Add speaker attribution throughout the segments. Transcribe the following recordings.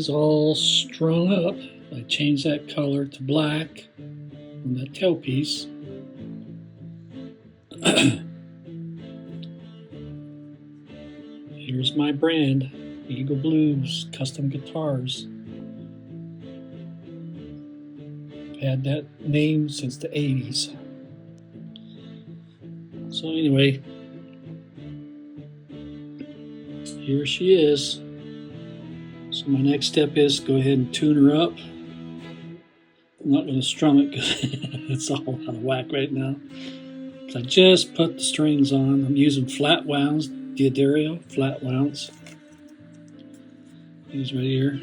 Speaker 1: is all strung up. I changed that color to black on that tailpiece. Here's my brand, Eagle Blues Custom Guitars. I've had that name since the 80s. So anyway, here she is. So my next step is go ahead and tune her up. I'm not going to strum it because it's all out of whack right now. I just put the strings on. I'm using flat wounds, D'Addario flat wounds. These right here.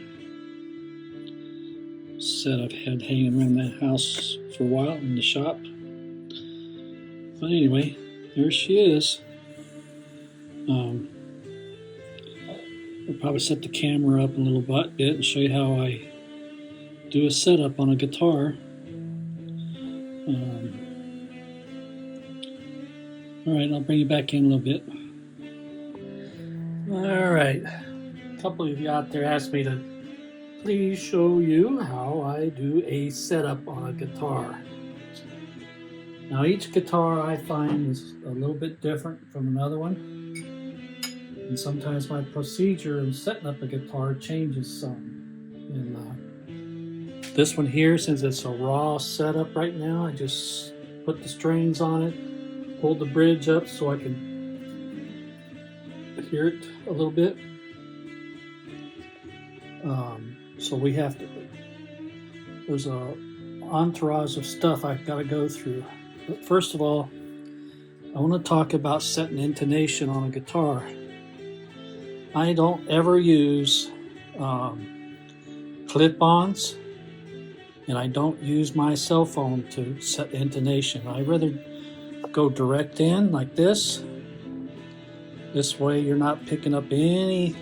Speaker 1: Set I've had hanging around the house for a while in the shop. But anyway, there she is. I'll probably set the camera up a little bit and show you how I do a setup on a guitar. Alright, I'll bring you back in a little bit. Alright, a couple of you out there asked me to please show you how I do a setup on a guitar. Now each guitar I find is a little bit different from another one. And sometimes my procedure in setting up a guitar changes some. And this one here, since it's a raw setup right now, I just put the strings on it, pulled the bridge up so I can hear it a little bit. So we have to, there's a entourage of stuff I've got to go through. But first of all, I want to talk about setting intonation on a guitar. I don't ever use clip-ons, and I don't use my cell phone to set intonation. I rather go direct in like this. This way you're not picking up any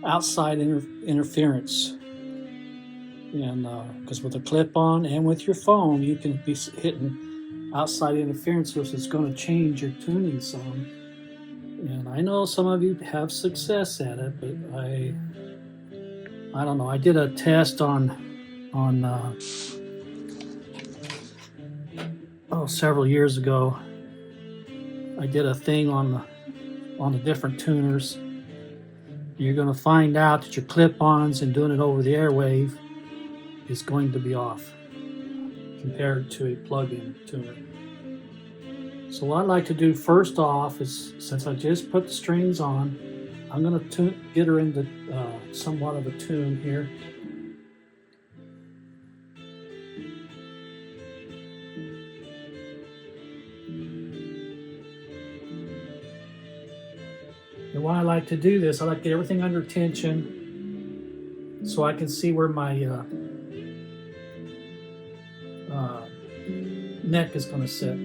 Speaker 1: outside interference. And because with a clip-on and with your phone, you can be hitting outside interference, which is going to change your tuning some. And I know some of you have success at it, but I don't know. I did a test on several years ago. I did a thing on the different tuners. You're going to find out that your clip-ons and doing it over the airwave is going to be off compared to a plug-in tuner. So what I'd like to do first off is, since I just put the strings on, I'm going to get her into somewhat of a tune here. And why I like to do this, I like to get everything under tension so I can see where my neck is going to sit.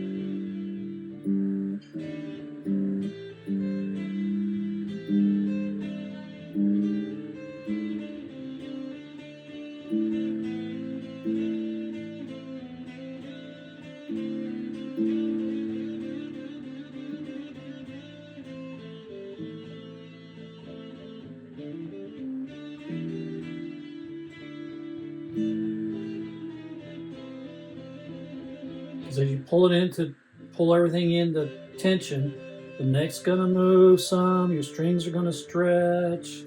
Speaker 1: As you pull everything into tension, the neck's gonna move some, your strings are gonna stretch.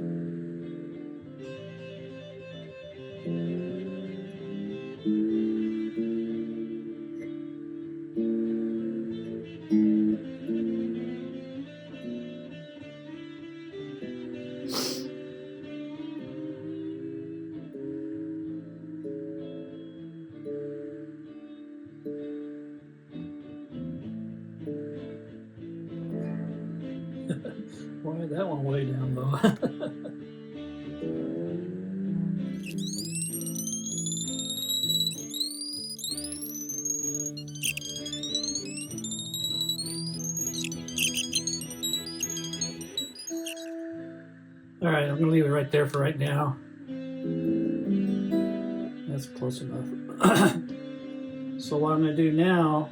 Speaker 1: Boy, that one way down low. All right, I'm gonna leave it right there for right now. That's close enough. So what I'm gonna do now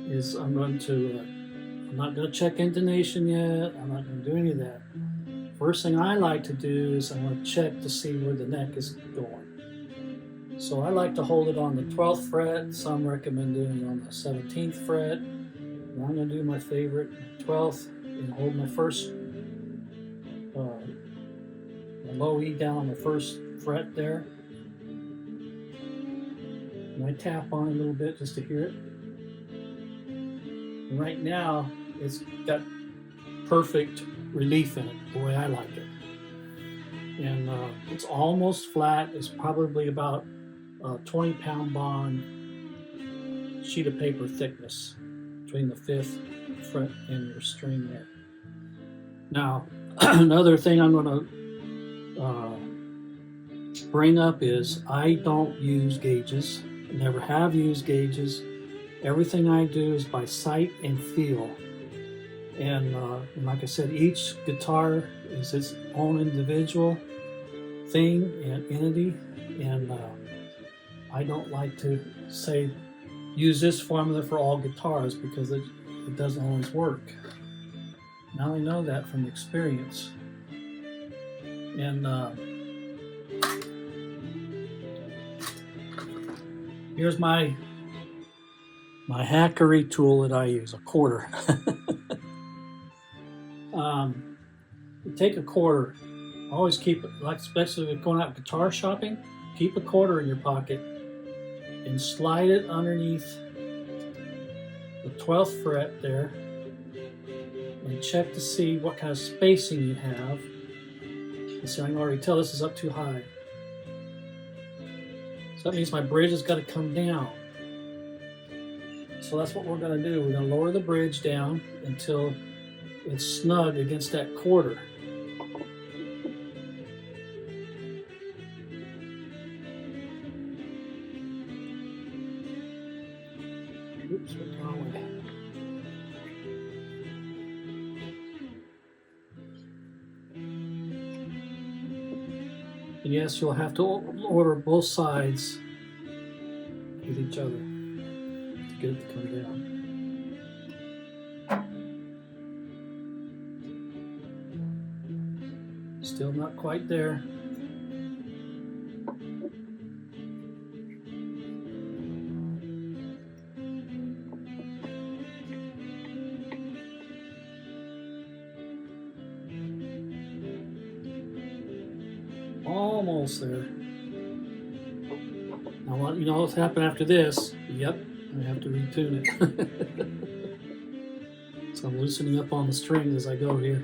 Speaker 1: is I'm not gonna check intonation yet. I'm not gonna do any of that. first thing I like to do is I want to check to see where the neck is going. So I like to hold it on the 12th fret. Some recommend doing it on the 17th fret. And I'm going to do my favorite, 12th, and hold my first low E down on the first fret there. And I tap on it a little bit just to hear it. And right now, it's got perfect relief in it, the way I like it. And it's almost flat. It's probably about 20-pound bond sheet of paper thickness between the 5th fret and your string there. Now, another thing I'm going to bring up is I don't use gauges. I never have used gauges. Everything I do is by sight and feel. And like I said, each guitar is its own individual thing and entity. And I don't like to say use this formula for all guitars because it doesn't always work. Now I know that from experience. And here's my hackery tool that I use, a quarter. You take a quarter, always keep it, like especially if you're going out guitar shopping, keep a quarter in your pocket and slide it underneath the 12th fret there and check to see what kind of spacing you have. And so I can already tell this is up too high. So that means my bridge has got to come down. So that's what we're going to do. We're going to lower the bridge down until it's snug against that quarter. Oops, what's wrong with it? And yes, you'll have to order both sides with each other to get it to come down. Still not quite there. Almost there. Now, what you know what's happened after this? Yep, I have to retune it. So I'm loosening up on the strings as I go here.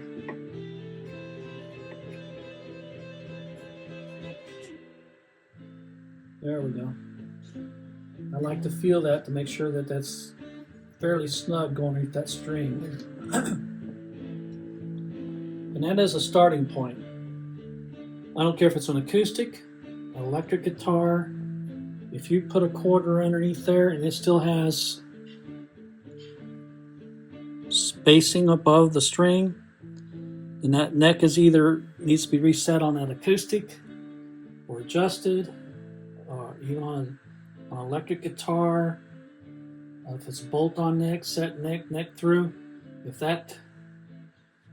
Speaker 1: There we go. I like to feel that to make sure that that's fairly snug going underneath that string. And that is a starting point. I don't care if it's an acoustic, an electric guitar. If you put a quarter underneath there and it still has spacing above the string, then that neck is either needs to be reset on that acoustic or adjusted, or even on an electric guitar. If it's a bolt-on neck, set neck through. If that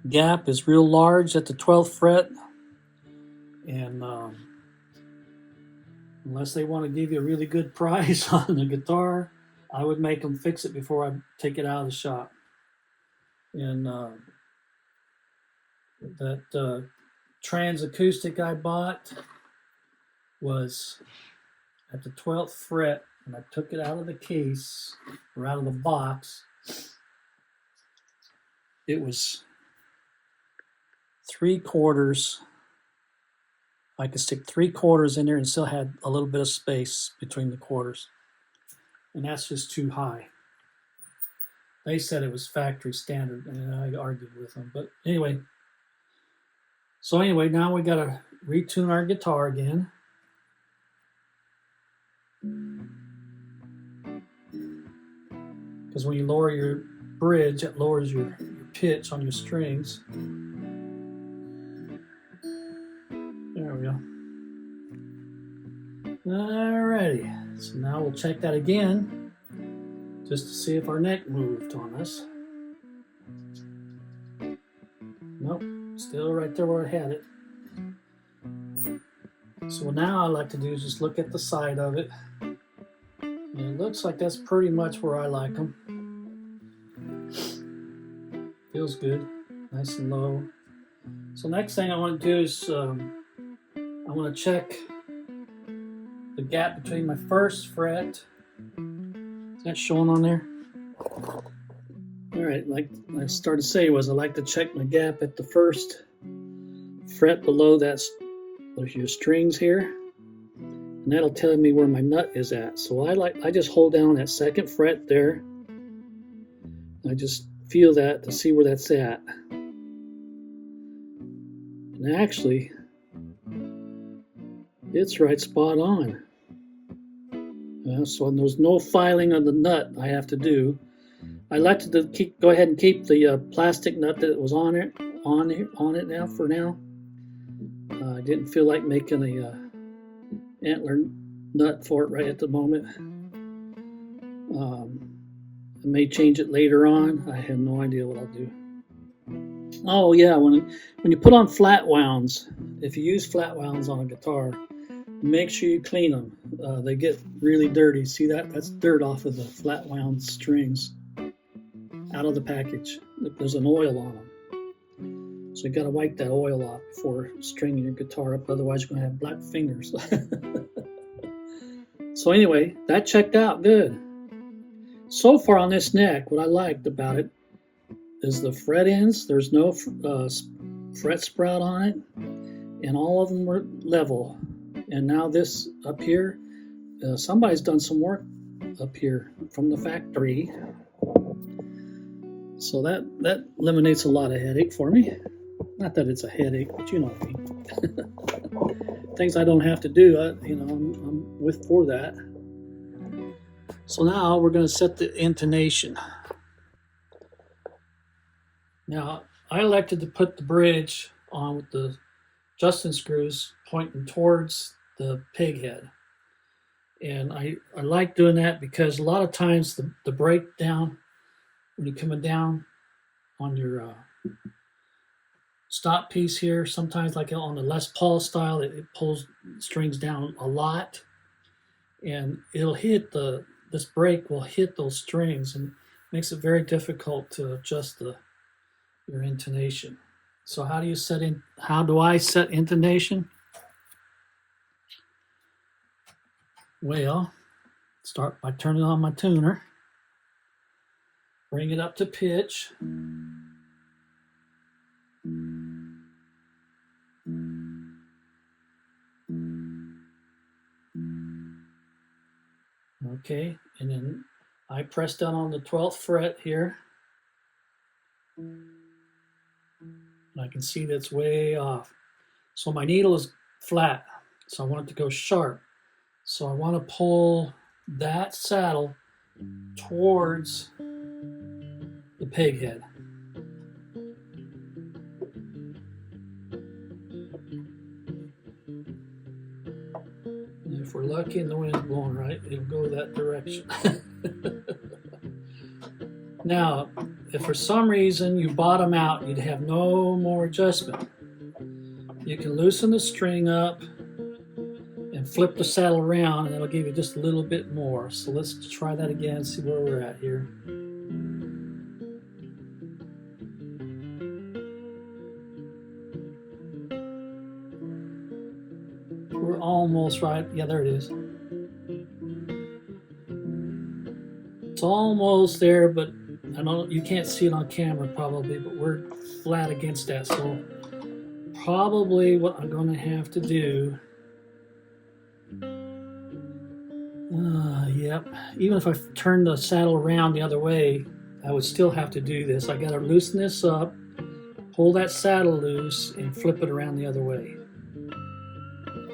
Speaker 1: gap is real large at the 12th fret, and unless they want to give you a really good price on the guitar, I would make them fix it before I take it out of the shop. And that trans acoustic I bought was at the 12th fret, and I took it out of the case or out of the box. It was 3/4. I could stick 3/4 in there and still had a little bit of space between the quarters. And that's just too high. They said it was factory standard, and I argued with them. But anyway, now we got to retune our guitar again. Because when you lower your bridge, it lowers your pitch on your strings. There we go. Alrighty, so now we'll check that again, just to see if our neck moved on us. Nope, Still right there where I had it. So now I like to do is just look at the side of it. And it looks like that's pretty much where I like them. Feels good, nice and low. So next thing I want to do is I want to check the gap between my first fret. Is that showing on there? All right, like I started to say was I like to check my gap at the first fret below that. There's your strings here, and that'll tell me where my nut is at. So I just hold down that second fret there. I just feel that to see where that's at. And actually, it's right spot on. So there's no filing of the nut I have to do. I like to go ahead and keep the plastic nut that was on it now for now. I didn't feel like making a antler nut for it right at the moment. I may change it later on. I have no idea what I'll do. Oh yeah, when you put on flat wounds, if you use flat wounds on a guitar, make sure you clean them. They get really dirty. See that? That's dirt off of the flat wound strings out of the package. There's an oil on them. So you got to wipe that oil off before stringing your guitar up. Otherwise, you're going to have black fingers. So anyway, that checked out good. So far on this neck, what I liked about it is the fret ends. There's no fret sprout on it, and all of them were level. And now this up here, somebody's done some work up here from the factory. So that eliminates a lot of headache for me. Not that it's a headache, but you know what I mean. Things I don't have to do, I'm for that. So now we're going to set the intonation. Now I elected to put the bridge on with the Justin screws pointing towards the peg head. And I like doing that because a lot of times the breakdown, when you're coming down on your stop piece here, sometimes like on the Les Paul style, it pulls strings down a lot, and it'll hit this break will hit those strings and makes it very difficult to adjust your intonation. So how do I set intonation? Well, start by turning on my tuner, bring it up to pitch. Okay, and then I press down on the 12th fret here. And I can see that's way off. So my needle is flat, so I want it to go sharp. So I want to pull that saddle towards the peg head. And if we're lucky and the wind's blowing right, it'll go that direction. Now, if for some reason you bottom out, you'd have no more adjustment. You can loosen the string up and flip the saddle around, and that'll give you just a little bit more. So let's try that again, see where we're at here. We're almost right. Yeah, there it is. It's almost there, but I know you can't see it on camera probably, but we're flat against that. So probably what I'm going to have to do, yep, even if I turn the saddle around the other way, I would still have to do this. I got to loosen this up, pull that saddle loose, and flip it around the other way.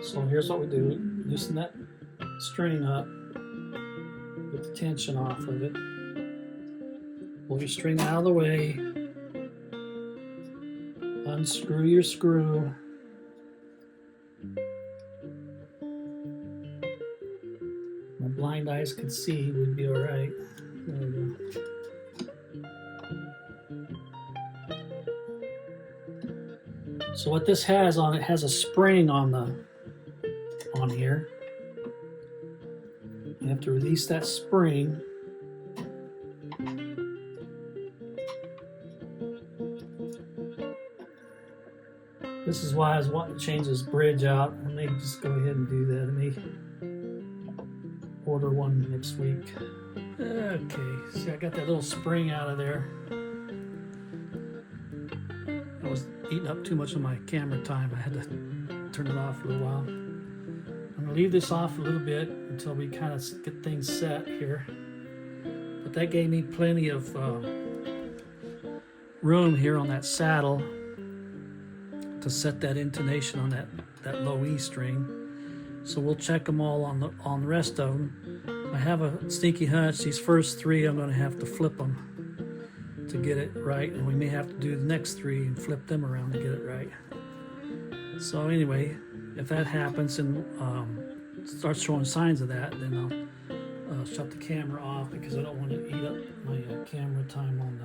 Speaker 1: So here's what we do. Loosen that string up, get the tension off of it. Pull your string out of the way, unscrew your screw, my blind eyes could see would be all right. There we go. So what this has on it has a spring on here. You have to release that spring. This is why I was wanting to change this bridge out. I may just go ahead and do that. I may order one next week. Okay, see, I got that little spring out of there. I was eating up too much of my camera time. I had to turn it off for a while. I'm gonna leave this off a little bit until we kind of get things set here. But that gave me plenty of room here on that saddle to set that intonation on that low E string. So we'll check them all on the rest of them. I have a sneaky hunch these first three I'm going to have to flip them to get it right, and we may have to do the next three and flip them around to get it right. So anyway, if that happens and starts showing signs of that, then I'll shut the camera off because I don't want to eat up my camera time on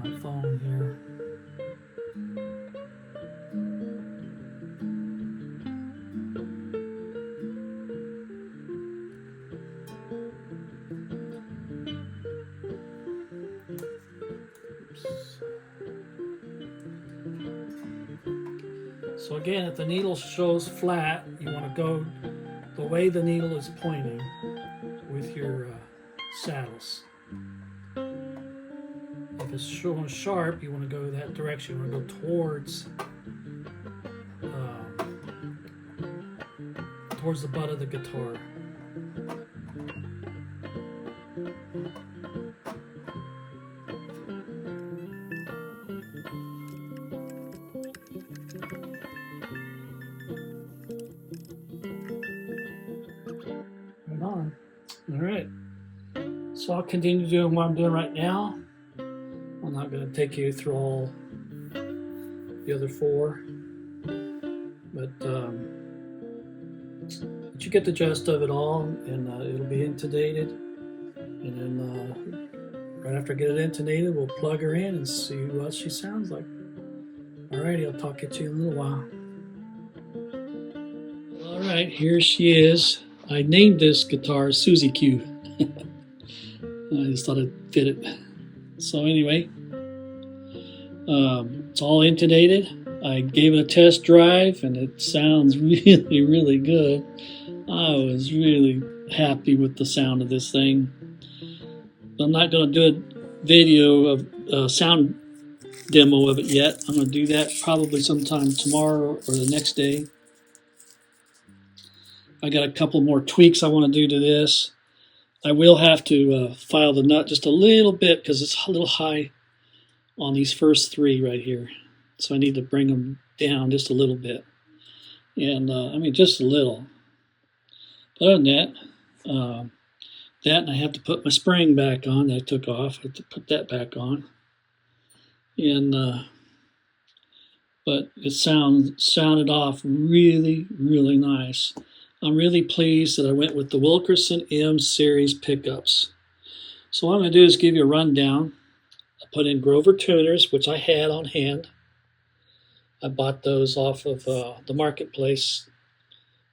Speaker 1: my phone here. So again, if the needle shows flat, you want to go the way the needle is pointing with your saddles. If it's showing sharp, you want to go that direction. You want to go towards the butt of the guitar. On. All right, so I'll continue doing what I'm doing right now. I'm not going to take you through all the other four, but you get the gist of it all, and it'll be intonated, and then right after I get it intonated, we'll plug her in and see what she sounds like. Alrighty, I'll talk to you in a little while. Alright, here she is. I named this guitar Susie Q. I just thought it fit it. So anyway, it's all intonated. I gave it a test drive and it sounds really, really good. I was really happy with the sound of this thing. I'm not going to do a video of a sound demo of it yet. I'm going to do that probably sometime tomorrow or the next day. I got a couple more tweaks I want to do to this. I will have to file the nut just a little bit because it's a little high on these first three right here. So I need to bring them down just a little bit. And I mean, just a little. But other than that, and I have to put my spring back on that I took off. I have to put that back on. And but it sounded off really, really nice. I'm really pleased that I went with the Wilkerson M series pickups. So what I'm going to do is give you a rundown. I put in Grover tuners, which I had on hand. I bought those off of the marketplace,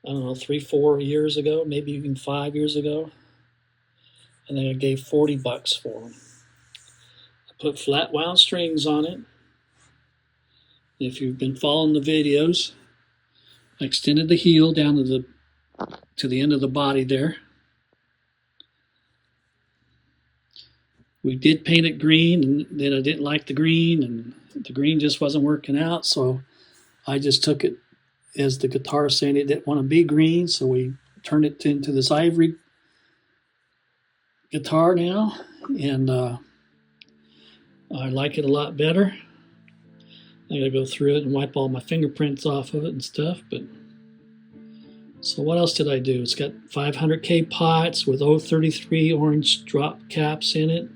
Speaker 1: I don't know, 3-4 years ago, maybe even 5 years ago. And then I gave $40 for them. I put flat wound strings on it. If you've been following the videos, I extended the heel down to the end of the body there. We did paint it green, and then I didn't like the green, and the green just wasn't working out, so I just took it as the guitar saying it didn't want to be green, so we turned it into this ivory guitar now, and I like it a lot better. I gotta go through it and wipe all my fingerprints off of it and stuff, but so what else did I do? It's got 500K pots with 033 orange drop caps in it.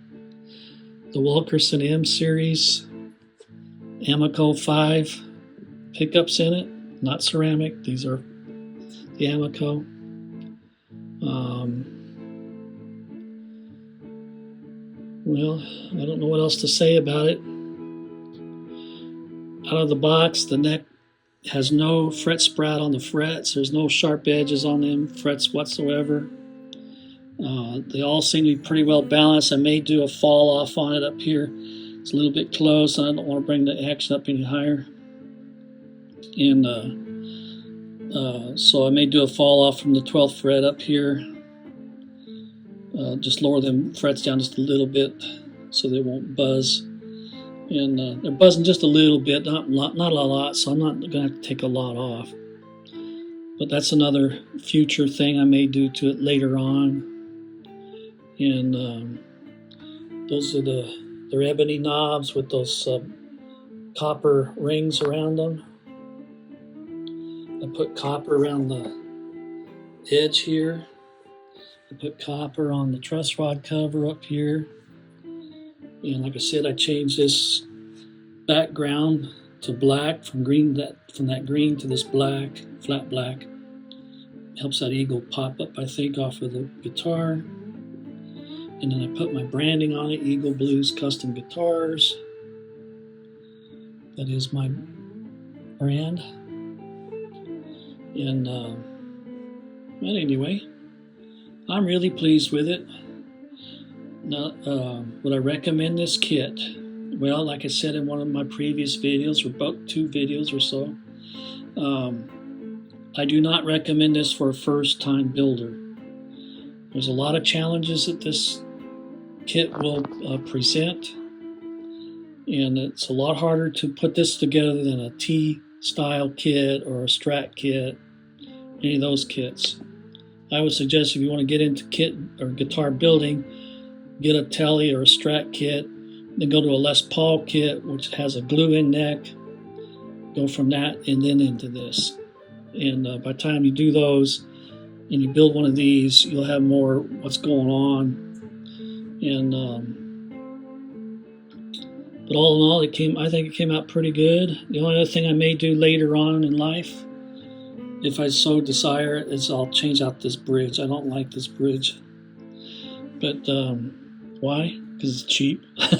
Speaker 1: The Wilkerson M series Amico 5 pickups in it, not ceramic. These are the Amico. Well, I don't know what else to say about it. out of the box. The neck has no fret sprout on the frets. There's no sharp edges on them frets whatsoever. They all seem to be pretty well balanced. I may do a fall off on it up here. It's a little bit close, and I don't want to bring the action up any higher. And so I may do a fall off from the 12th fret up here. Just lower them frets down just a little bit so they won't buzz. And they're buzzing just a little bit, not a lot, so I'm not going to have to take a lot off. But that's another future thing I may do to it later on. And those are they're ebony knobs with those copper rings around them. I put copper around the edge here. I put copper on the truss rod cover up here. And like I said, I changed this background to black from that green to this black, flat black. Helps that eagle pop up, I think, off of the guitar. And then I put my branding on it, Eagle Blues Custom Guitars. That is my brand. And but anyway, I'm really pleased with it. Now, would I recommend this kit? Well, like I said in one of my previous videos, or about 2 videos or so, I do not recommend this for a first-time builder. There's a lot of challenges that this kit will present, and it's a lot harder to put this together than a T-style kit or a Strat kit, any of those kits. I would suggest if you want to get into kit or guitar building, get a Tele or a Strat kit, then go to a Les Paul kit, which has a glue-in neck, go from that and then into this. And by the time you do those and you build one of these, you'll have more what's going on. And but all in all, I think it came out pretty good. The only other thing I may do later on in life, if I so desire, is I'll change out this bridge. I don't like this bridge. But why? Because it's cheap. It's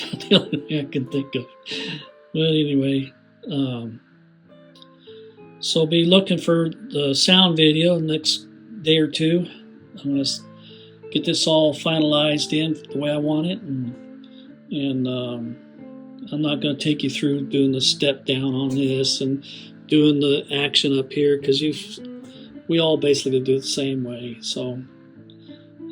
Speaker 1: not the only thing I can think of. But anyway, so be looking for the sound video next day or 2. I'm going to get this all finalized in the way I want it. And I'm not going to take you through doing the step down on this and doing the action up here, because we all basically do it the same way. So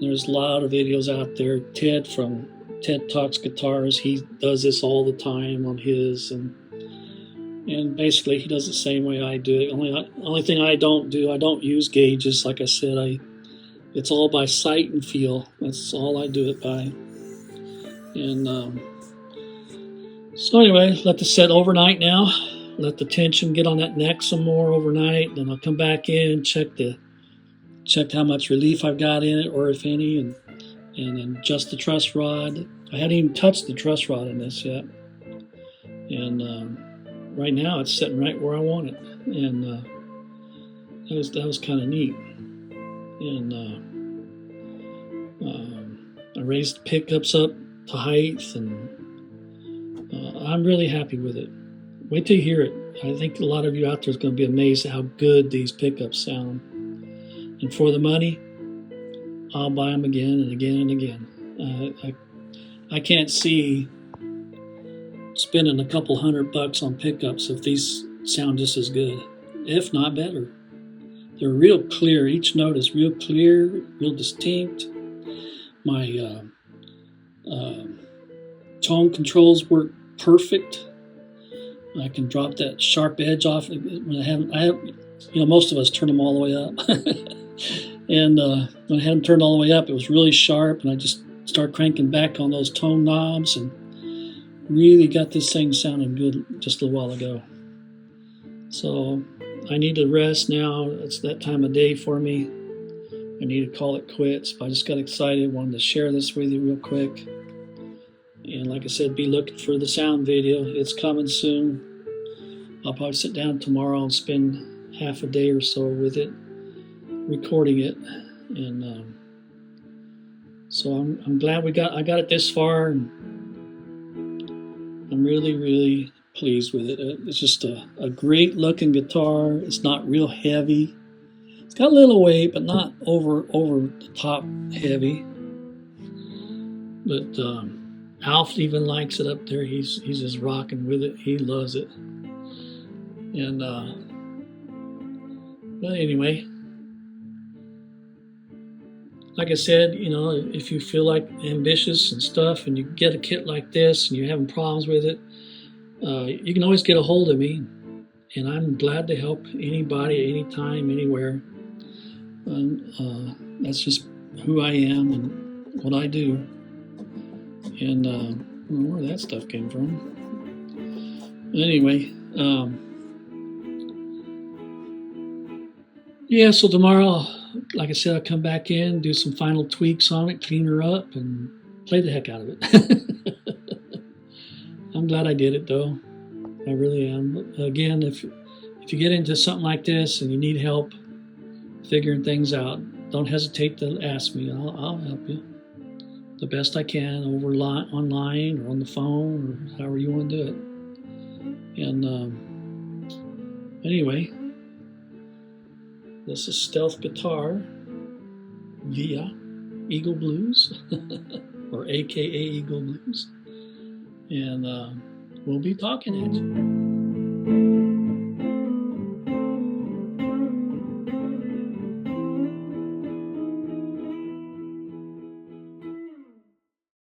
Speaker 1: there's a lot of videos out there. Ted from Ted Talks Guitars, he does this all the time on his, and basically he does it the same way I do it. Only thing I don't do, I don't use gauges. Like I said, it's all by sight and feel. That's all I do it by. And so anyway, let this set overnight now. Let the tension get on that neck some more overnight. Then I'll come back in, check how much relief I've got in it, or if any, and then adjust the truss rod. I hadn't even touched the truss rod in this yet. And right now it's sitting right where I want it. And that was kind of neat. And I raised the pickups up to height, and I'm really happy with it. Wait till you hear it. I think a lot of you out there is going to be amazed at how good these pickups sound. And for the money, I'll buy them again and again and again. I can't see spending a couple $100 on pickups if these sound just as good, if not better. They're real clear. Each note is real clear, real distinct. My tone controls work perfect. I can drop that sharp edge off when I have, most of us turn them all the way up. And when I had them turned all the way up, it was really sharp, and I just started cranking back on those tone knobs and really got this thing sounding good just a little while ago. So I need to rest now. It's that time of day for me. I need to call it quits, but I just got excited, wanted to share this with you real quick. And like I said, be looking for the sound video. It's coming soon. I'll probably sit down tomorrow and spend half a day or so with it, recording it. And so I'm glad I got it this far. And I'm really pleased with it. It's just a great looking guitar. It's not real heavy. It's got a little weight, but not over the top heavy. But Alf even likes it up there. He's just rocking with it. He loves it. And but anyway, like I said, you know, if you feel like ambitious and stuff, and you get a kit like this, and you're having problems with it, you can always get a hold of me, and I'm glad to help anybody, anytime, anywhere. That's just who I am and what I do. And I don't know where that stuff came from. Anyway, yeah, so tomorrow, like I said, I'll come back in, do some final tweaks on it, clean her up, and play the heck out of it. I'm glad I did it, though. I really am. Again, if you get into something like this and you need help figuring things out, don't hesitate to ask me. I'll help you the best I can online or on the phone or however you want to do it. And anyway, this is Stealth Guitar via Eagle Blues, or AKA Eagle Blues. And we'll be talking at you.